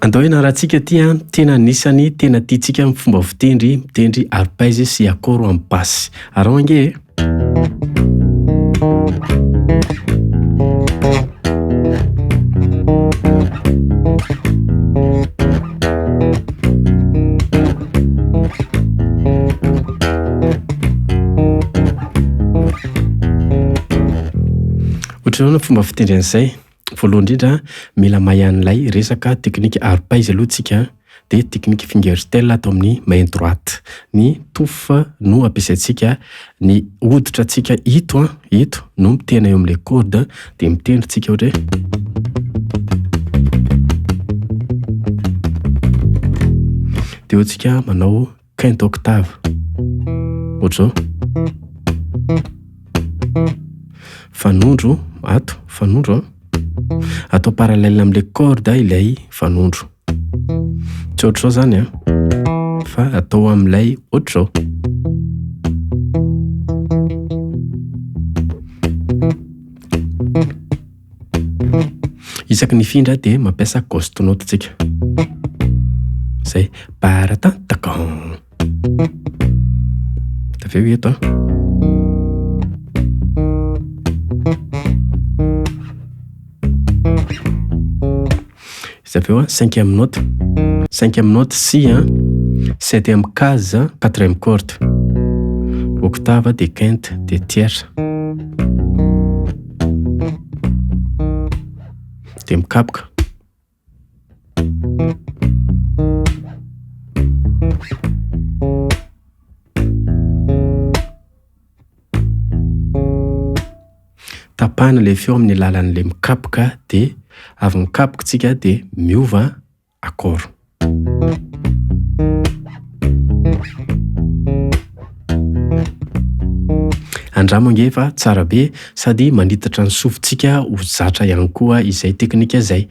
Andao hoe na rahantsika ty a tena anisany tena tiantsika amin'ny fomba mitendry arpège sy akôro amin'ny basy. Arao ange ohatranao fomba fitendry an'izay. Voalohany indrindra mila mahay an'ilay resaka teknika arpège aloha tsika, dia teknika fingerstyle atao amin'ny main droite. Ny tofa no ampiasaintsika, ny hoditrantsika ito no mitena eo amin'ilay corde dia mitendry tsika ohatra hoe dia ohatsika manao quinte octave ohatr'izao. Fanondro fanondro atao parallèle amin'ilay corde ilay fanondro. Tsy ohatr'izao zany fa atao amin'ilay ohatr'izao. Isaky ny findra dia mampiasa gauche note tsika. Zay paratan-tacan. Avy eo eto izy avy eo cinquième note. Cinquième note si, septième case, quatrième corde, octave de quinte de tierce. Dia mikapoka. Tapahana ilay feo amin'ny alalan'ilay mikapoka dia avy mikapoka tsika dia miova akôro. Andramo ange fa tsara be sady manitatra ny sofintsika ho zatra ihany koa izay teknika izay.